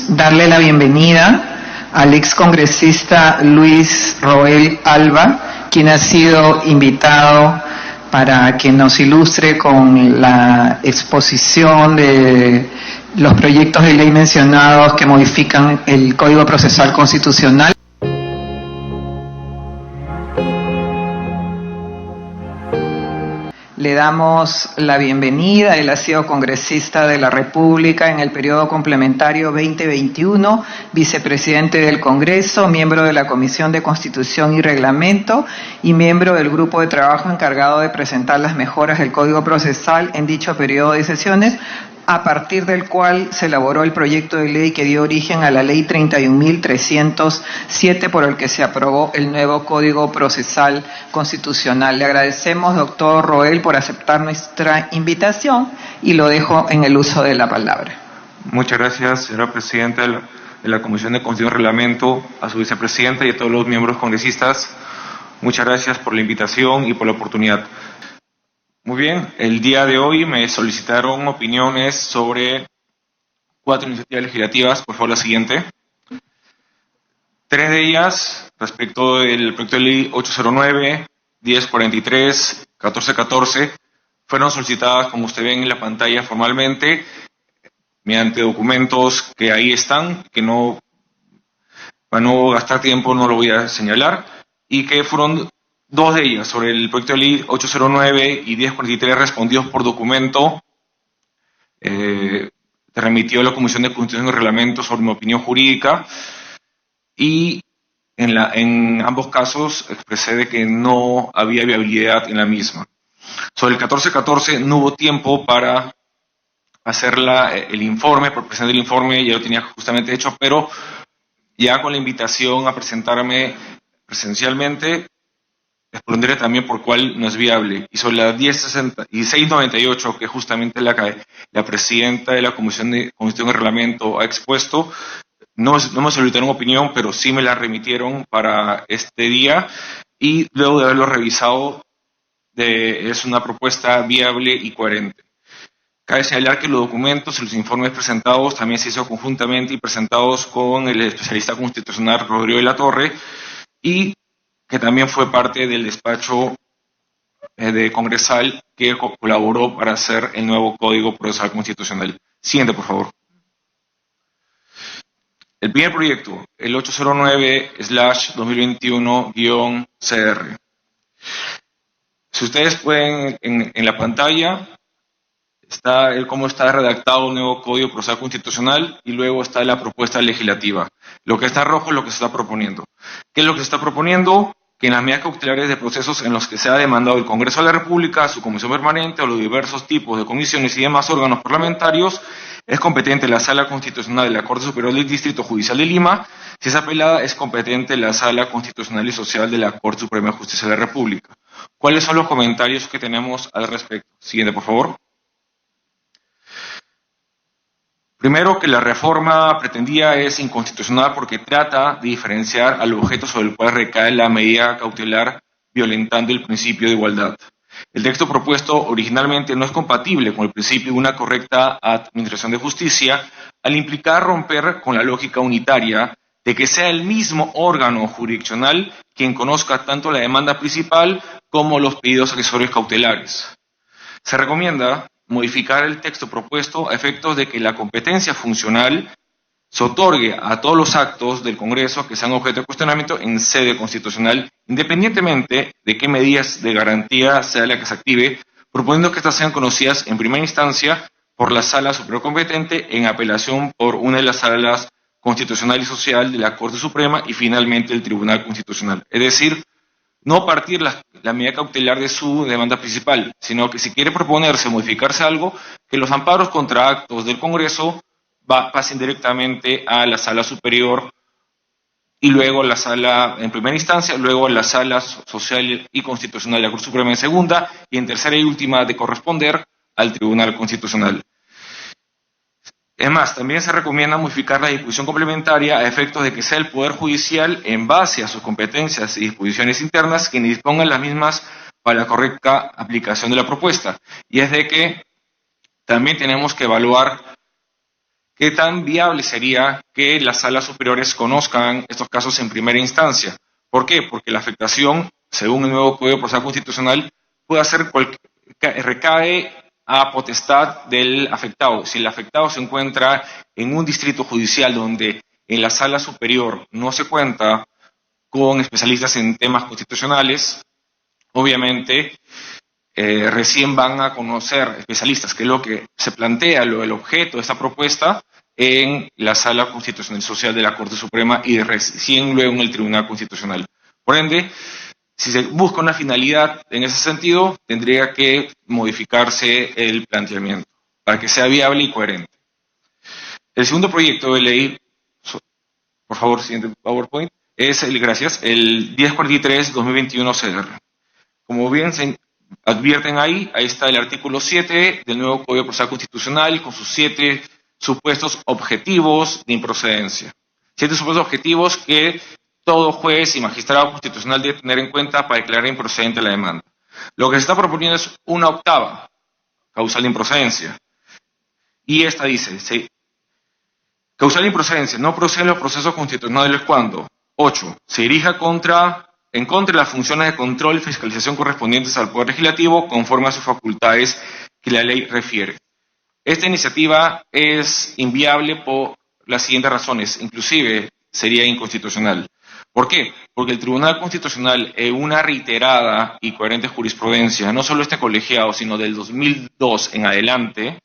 Darle la bienvenida al excongresista Luis Roel Alba, quien ha sido invitado para que nos ilustre con la exposición de los proyectos de ley mencionados que modifican el Código Procesal Constitucional. Le damos la bienvenida. Él ha sido congresista de la República en el periodo complementario 2021, vicepresidente del Congreso, miembro de la Comisión de Constitución y Reglamento y miembro del grupo de trabajo encargado de presentar las mejoras del Código Procesal en dicho periodo de sesiones, a partir del cual se elaboró el proyecto de ley que dio origen a la Ley 31.307, por el que se aprobó el nuevo Código Procesal Constitucional. Le agradecemos, doctor Roel, por aceptar nuestra invitación y lo dejo en el uso de la palabra. Muchas gracias, señora presidenta de la Comisión de Constitución y Reglamento, a su vicepresidenta y a todos los miembros congresistas. Muchas gracias por la invitación y por la oportunidad. Muy bien, el día de hoy me solicitaron opiniones sobre 4 iniciativas legislativas. Por favor, la siguiente. 3 de ellas, respecto del proyecto de ley 809, 1043, 1414, fueron solicitadas, como usted ve en la pantalla, formalmente, mediante documentos que ahí están, que no, para no gastar tiempo no lo voy a señalar, y que fueron 2 de ellas, sobre el proyecto de ley 809 y 1043, respondidos por documento, remitió a la Comisión de Constitución y Reglamento sobre mi opinión jurídica, y en ambos casos expresé de que no había viabilidad en la misma. Sobre el 1414 no hubo tiempo para hacer el informe, por presentar el informe, ya lo tenía justamente hecho, pero ya con la invitación a presentarme presencialmente, responderé también por cuál no es viable. Y sobre la 1698, que justamente la presidenta de la Comisión de Constitución y Reglamento ha expuesto, no me solicitaron opinión, pero sí me la remitieron para este día, y luego de haberlo revisado, es una propuesta viable y coherente. Cabe señalar que los documentos y los informes presentados también se hizo conjuntamente y presentados con el especialista constitucional Rodrigo de la Torre, y que también fue parte del despacho de Congresal que colaboró para hacer el nuevo Código Procesal Constitucional. Siguiente, por favor. El primer proyecto, el 809/2021-CR. Si ustedes pueden, en la pantalla, está cómo está redactado el nuevo Código Procesal Constitucional, y luego está la propuesta legislativa. Lo que está en rojo es lo que se está proponiendo. ¿Qué es lo que se está proponiendo? Que en las medidas cautelares de procesos en los que se ha demandado el Congreso de la República, su comisión permanente o los diversos tipos de comisiones y demás órganos parlamentarios, es competente la Sala Constitucional de la Corte Superior del Distrito Judicial de Lima. Si es apelada, es competente la Sala Constitucional y Social de la Corte Suprema de Justicia de la República. ¿Cuáles son los comentarios que tenemos al respecto? Siguiente, por favor. Primero, que la reforma pretendida es inconstitucional porque trata de diferenciar al objeto sobre el cual recae la medida cautelar, violentando el principio de igualdad. El texto propuesto originalmente no es compatible con el principio de una correcta administración de justicia, al implicar romper con la lógica unitaria de que sea el mismo órgano jurisdiccional quien conozca tanto la demanda principal como los pedidos accesorios cautelares. Se recomienda modificar el texto propuesto a efectos de que la competencia funcional se otorgue a todos los actos del Congreso que sean objeto de cuestionamiento en sede constitucional, independientemente de qué medidas de garantía sea la que se active, proponiendo que estas sean conocidas en primera instancia por la Sala Superior competente, en apelación por una de las salas constitucional y social de la Corte Suprema y finalmente el Tribunal Constitucional. Es decir, no partir la medida cautelar de su demanda principal, sino que si quiere proponerse modificarse algo, que los amparos contra actos del Congreso pasen directamente a la Sala Superior y luego a la Sala en primera instancia, luego a la Sala Social y Constitucional de la Corte Suprema en segunda, y en tercera y última de corresponder al Tribunal Constitucional. Es más, también se recomienda modificar la disposición complementaria a efectos de que sea el Poder Judicial, en base a sus competencias y disposiciones internas, quien disponga las mismas para la correcta aplicación de la propuesta. Y es de que también tenemos que evaluar ¿Qué tan viable sería que las salas superiores conozcan estos casos en primera instancia? ¿Por qué? Porque la afectación, según el nuevo Código Procesal Constitucional, recae a potestad del afectado. Si el afectado se encuentra en un distrito judicial donde en la sala superior no se cuenta con especialistas en temas constitucionales, obviamente recién van a conocer especialistas, que es lo que se plantea, el objeto de esta propuesta en la Sala Constitucional Social de la Corte Suprema y recién luego en el Tribunal Constitucional. Por ende, si se busca una finalidad en ese sentido, tendría que modificarse el planteamiento para que sea viable y coherente. El segundo proyecto de ley, por favor, siguiente PowerPoint, es el 1043-2021 CR. Como bien se advierten ahí está el artículo 7 del nuevo Código Procesal Constitucional con sus 7 supuestos objetivos de improcedencia. 7 supuestos objetivos que todo juez y magistrado constitucional debe tener en cuenta para declarar improcedente la demanda. Lo que se está proponiendo es una octava causal de improcedencia. Y esta dice, causal de improcedencia, no proceden los procesos constitucionales cuando 8. Se dirija en contra de las funciones de control y fiscalización correspondientes al Poder Legislativo conforme a sus facultades que la ley refiere. Esta iniciativa es inviable por las siguientes razones, inclusive sería inconstitucional. ¿Por qué? Porque el Tribunal Constitucional, en una reiterada y coherente jurisprudencia, no solo este colegiado, sino del 2002 en adelante,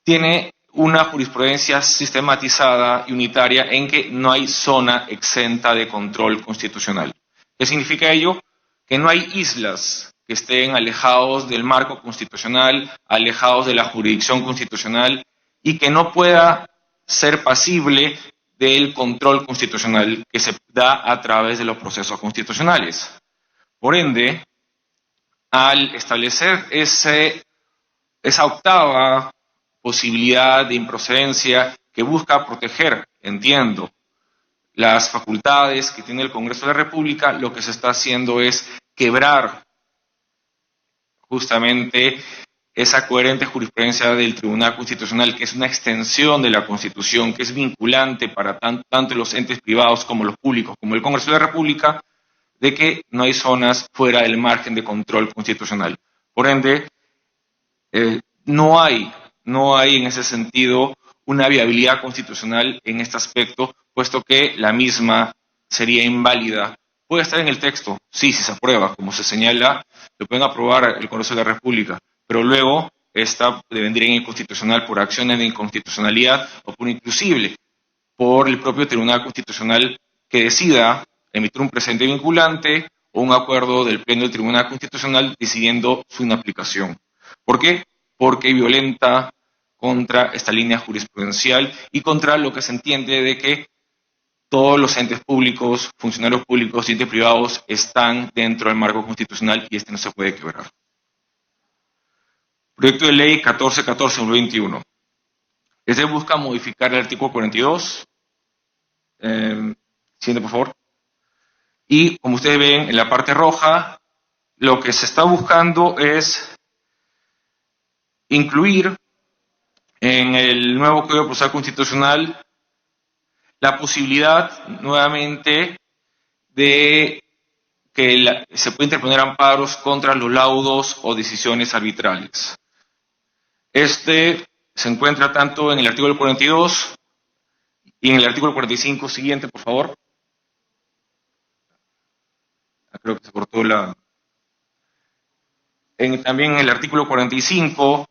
tiene una jurisprudencia sistematizada y unitaria en que no hay zona exenta de control constitucional. ¿Qué significa ello? Que no hay islas que estén alejados del marco constitucional, alejados de la jurisdicción constitucional y que no pueda ser pasible del control constitucional que se da a través de los procesos constitucionales. Por ende, al establecer esa octava posibilidad de improcedencia que busca proteger, entiendo, las facultades que tiene el Congreso de la República, lo que se está haciendo es quebrar justamente esa coherente jurisprudencia del Tribunal Constitucional, que es una extensión de la Constitución, que es vinculante para tanto los entes privados como los públicos, como el Congreso de la República, de que no hay zonas fuera del margen de control constitucional. Por ende, no hay en ese sentido una viabilidad constitucional en este aspecto, puesto que la misma sería inválida. Puede estar en el texto, sí, si se aprueba, como se señala, lo pueden aprobar el Congreso de la República, pero luego esta vendría inconstitucional por acciones de inconstitucionalidad o por inclusive por el propio Tribunal Constitucional que decida emitir un precedente vinculante o un acuerdo del Pleno del Tribunal Constitucional decidiendo su inaplicación. ¿Por qué? Porque violenta contra esta línea jurisprudencial y contra lo que se entiende de que todos los entes públicos, funcionarios públicos y entes privados están dentro del marco constitucional y este no se puede quebrar. Proyecto de ley 1414-2021. Este busca modificar el artículo 42. Siguiente, por favor. Y como ustedes ven en la parte roja, lo que se está buscando es incluir en el nuevo Código Procesal Constitucional la posibilidad nuevamente de que se puede interponer amparos contra los laudos o decisiones arbitrales. Este se encuentra tanto en el artículo 42 y en el artículo 45 siguiente, por favor. Creo que se cortó también en el artículo 45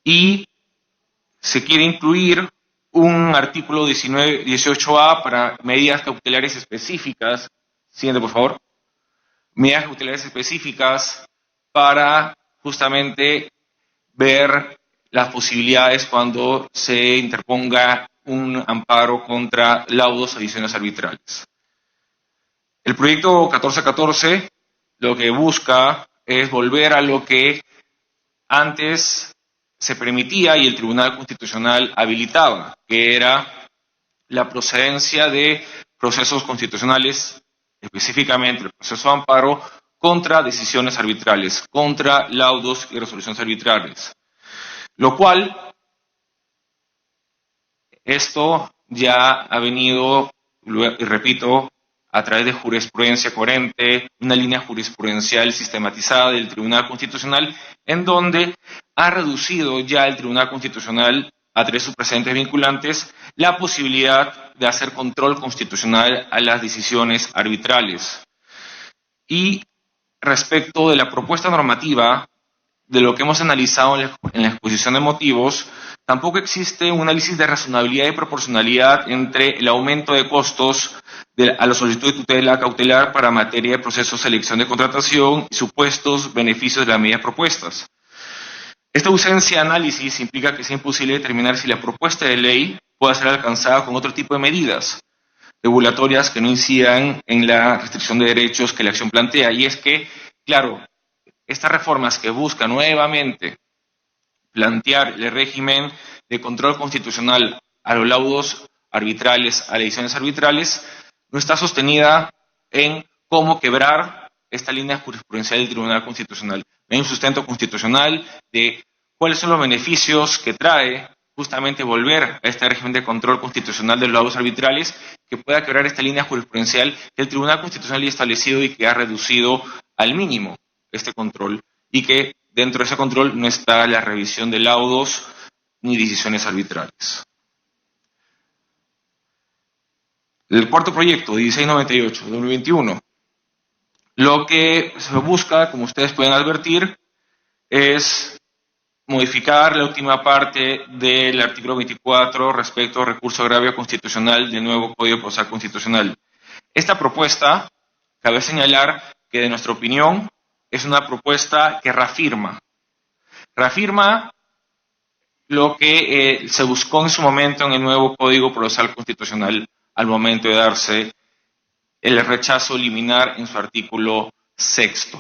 y se quiere incluir un artículo 18A para medidas cautelares específicas. Siguiente, por favor. Medidas cautelares específicas para justamente ver las posibilidades cuando se interponga un amparo contra laudos o decisiones arbitrales. El proyecto 1414 lo que busca es volver a lo que antes se permitía y el Tribunal Constitucional habilitaba, que era la procedencia de procesos constitucionales, específicamente el proceso de amparo, contra decisiones arbitrales, contra laudos y resoluciones arbitrales. Lo cual Esto ya ha venido, y repito, a través de jurisprudencia coherente, una línea jurisprudencial sistematizada del Tribunal Constitucional, en donde ha reducido ya el Tribunal Constitucional, a través de sus precedentes vinculantes, la posibilidad de hacer control constitucional a las decisiones arbitrales. Y respecto de la propuesta normativa, de lo que hemos analizado en la exposición de motivos, tampoco existe un análisis de razonabilidad y proporcionalidad entre el aumento de costos a la solicitud de tutela cautelar para materia de proceso de selección de contratación y supuestos beneficios de las medidas propuestas. Esta ausencia de análisis implica que sea imposible determinar si la propuesta de ley puede ser alcanzada con otro tipo de medidas regulatorias que no incidan en la restricción de derechos que la acción plantea. Y es que, claro, estas reformas que buscan nuevamente plantear el régimen de control constitucional a los laudos arbitrales, a las decisiones arbitrales, no está sostenida en cómo quebrar esta línea jurisprudencial del Tribunal Constitucional. No hay un sustento constitucional de cuáles son los beneficios que trae justamente volver a este régimen de control constitucional de los laudos arbitrales que pueda quebrar esta línea jurisprudencial que el Tribunal Constitucional ya ha establecido y que ha reducido al mínimo este control, y que dentro de ese control no está la revisión de laudos ni decisiones arbitrales. El cuarto proyecto, 1698-2021, lo que se busca, como ustedes pueden advertir, es modificar la última parte del artículo 24 respecto al recurso agravio constitucional del nuevo Código Procesal Constitucional. Esta propuesta, cabe señalar que de nuestra opinión es una propuesta que reafirma lo que se buscó en su momento en el nuevo Código Procesal Constitucional al momento de darse el rechazo liminar en su artículo 6.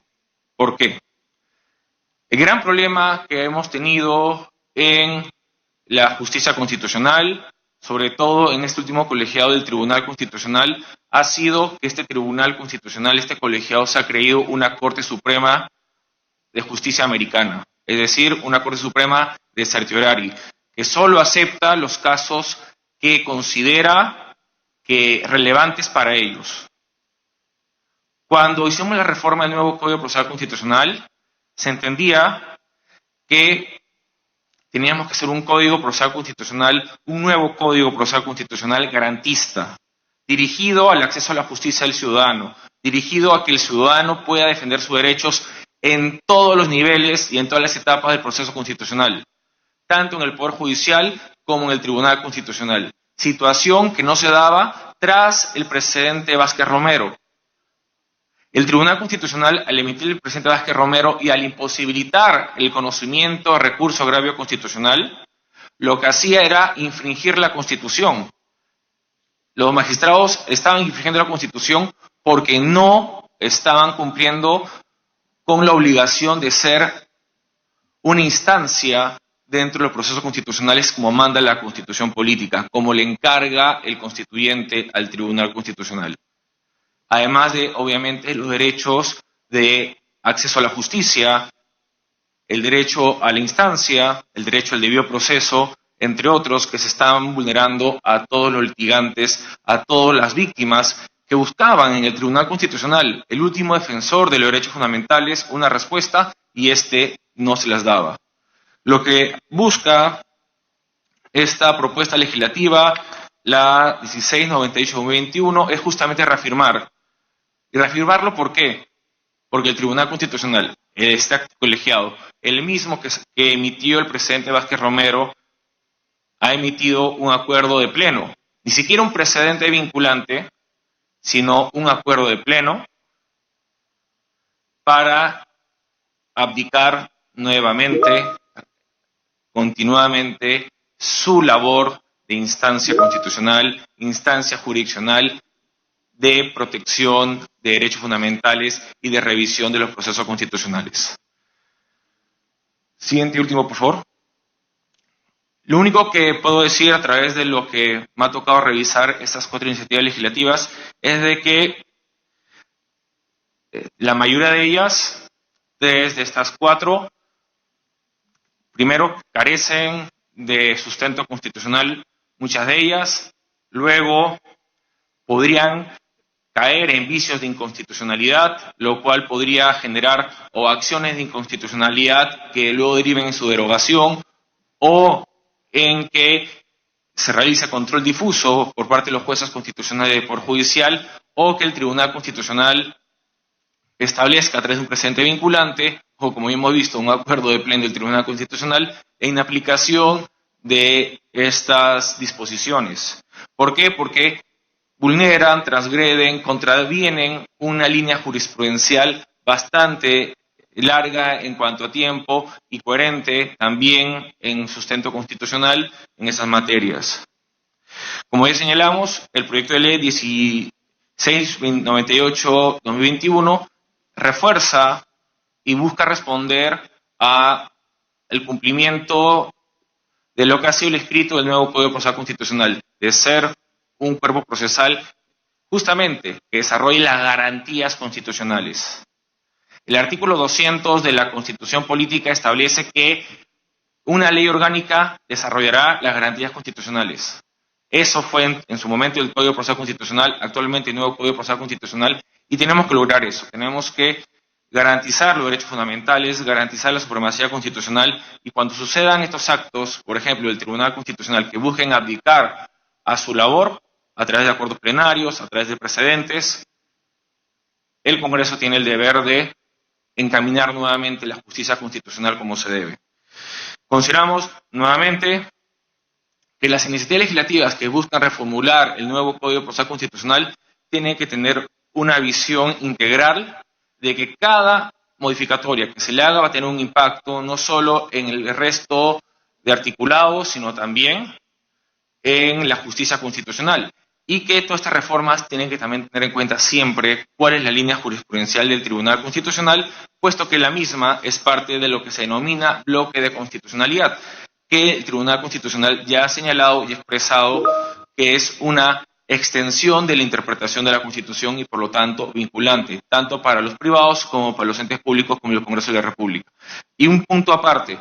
¿Por qué? El gran problema que hemos tenido en la justicia constitucional, sobre todo en este último colegiado del Tribunal Constitucional, ha sido que este Tribunal Constitucional, este colegiado, se ha creído una Corte Suprema de Justicia americana, es decir, una Corte Suprema de certiorari, que solo acepta los casos que considera que relevantes para ellos. Cuando hicimos la reforma del nuevo Código Procesal Constitucional, se entendía que teníamos que hacer un Código Procesal Constitucional, un nuevo Código Procesal Constitucional garantista, dirigido al acceso a la justicia del ciudadano, dirigido a que el ciudadano pueda defender sus derechos en todos los niveles y en todas las etapas del proceso constitucional, tanto en el Poder Judicial como en el Tribunal Constitucional. Situación que no se daba tras el precedente Vázquez Romero. El Tribunal Constitucional, al emitir el precedente Vázquez Romero y al imposibilitar el conocimiento de recurso agravio constitucional, lo que hacía era infringir la Constitución. Los magistrados estaban infringiendo la Constitución porque no estaban cumpliendo con la obligación de ser una instancia dentro de los procesos constitucionales como manda la Constitución política, como le encarga el constituyente al Tribunal Constitucional. Además de, obviamente, los derechos de acceso a la justicia, el derecho a la instancia, el derecho al debido proceso, entre otros, que se estaban vulnerando a todos los litigantes, a todas las víctimas que buscaban en el Tribunal Constitucional, el último defensor de los derechos fundamentales, una respuesta, y no se las daba. Lo que busca esta propuesta legislativa, la 1698-2021, es justamente reafirmar. ¿Y reafirmarlo por qué? Porque el Tribunal Constitucional, este acto colegiado, el mismo que emitió el presidente Vázquez Romero, ha emitido un acuerdo de pleno. Ni siquiera un precedente vinculante, sino un acuerdo de pleno para abdicar nuevamente, continuamente, su labor de instancia constitucional, instancia jurisdiccional, de protección de derechos fundamentales y de revisión de los procesos constitucionales. Siguiente y último, por favor. Lo único que puedo decir a través de lo que me ha tocado revisar estas 4 iniciativas legislativas es de que la mayoría de ellas, desde estas 4, primero, carecen de sustento constitucional, Muchas de ellas luego podrían caer en vicios de inconstitucionalidad, lo cual podría generar o acciones de inconstitucionalidad que luego deriven en su derogación o en que se realice control difuso por parte de los jueces constitucionales de poder judicial o que el Tribunal Constitucional establezca a través de un precedente vinculante o, como hemos visto, un acuerdo de pleno del Tribunal Constitucional en aplicación de estas disposiciones. ¿Por qué? Porque vulneran, transgreden, contravienen una línea jurisprudencial bastante larga en cuanto a tiempo y coherente también en sustento constitucional en esas materias. Como ya señalamos, el proyecto de ley 1698-2021 refuerza y busca responder al cumplimiento de lo que ha sido el escrito del nuevo Código Procesal Constitucional, de ser un cuerpo procesal justamente que desarrolle las garantías constitucionales. El artículo 200 de la Constitución Política establece que una ley orgánica desarrollará las garantías constitucionales. Eso fue en su momento el Código Procesal Constitucional, actualmente el nuevo Código Procesal Constitucional, y tenemos que lograr eso. Tenemos que garantizar los derechos fundamentales, garantizar la supremacía constitucional, y cuando sucedan estos actos, por ejemplo, del Tribunal Constitucional, que busquen abdicar a su labor a través de acuerdos plenarios, a través de precedentes, el Congreso tiene el deber de encaminar nuevamente la justicia constitucional como se debe. Consideramos nuevamente que las iniciativas legislativas que buscan reformular el nuevo Código Procesal Constitucional tienen que tener una visión integral de que cada modificatoria que se le haga va a tener un impacto no solo en el resto de articulados, sino también en la justicia constitucional. Y que todas estas reformas tienen que también tener en cuenta siempre cuál es la línea jurisprudencial del Tribunal Constitucional, puesto que la misma es parte de lo que se denomina bloque de constitucionalidad, que el Tribunal Constitucional ya ha señalado y expresado que es una extensión de la interpretación de la Constitución y, por lo tanto, vinculante, tanto para los privados como para los entes públicos como el Congreso de la República. Y un punto aparte,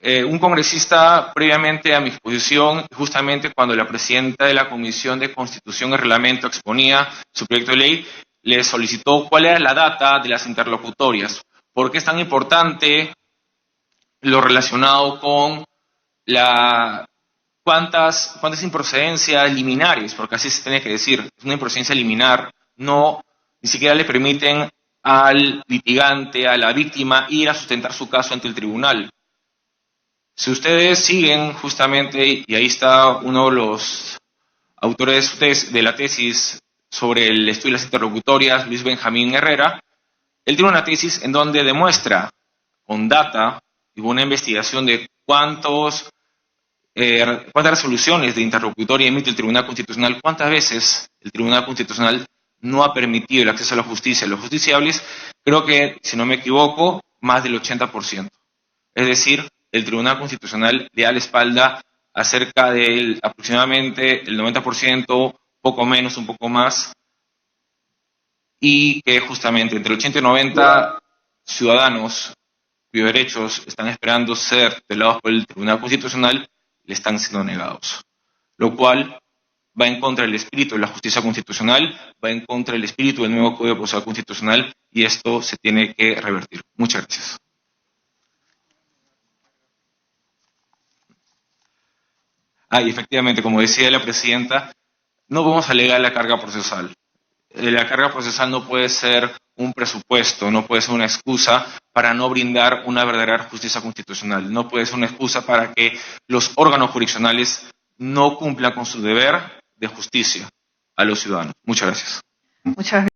un congresista previamente a mi exposición, justamente cuando la presidenta de la Comisión de Constitución y Reglamento exponía su proyecto de ley, le solicitó cuál era la data de las interlocutorias. ¿Por qué es tan importante lo relacionado con cuántas improcedencias liminares? Porque así se tiene que decir, es una improcedencia liminar, ni siquiera le permiten al litigante, a la víctima, ir a sustentar su caso ante el tribunal. Si ustedes siguen justamente, y ahí está uno de los autores de la tesis sobre el estudio de las interlocutorias, Luis Benjamín Herrera, él tiene una tesis en donde demuestra con data y una investigación de cuántas resoluciones de interlocutoria emite el Tribunal Constitucional, cuántas veces el Tribunal Constitucional no ha permitido el acceso a la justicia a los justiciables. Creo que, si no me equivoco, más del 80%. Es decir, el Tribunal Constitucional le da la espalda a cerca de aproximadamente el 90%, poco menos, un poco más, y que justamente entre 80 y 90 ciudadanos cuyos derechos están esperando ser tutelados por el Tribunal Constitucional le están siendo negados, lo cual va en contra del espíritu de la justicia constitucional, va en contra del espíritu del nuevo Código Procesal Constitucional, y esto se tiene que revertir. Muchas gracias. Y efectivamente, como decía la presidenta, no vamos a alegar la carga procesal. La carga procesal no puede ser un presupuesto, no puede ser una excusa para no brindar una verdadera justicia constitucional, no puede ser una excusa para que los órganos jurisdiccionales no cumplan con su deber de justicia a los ciudadanos. Muchas gracias. Muchas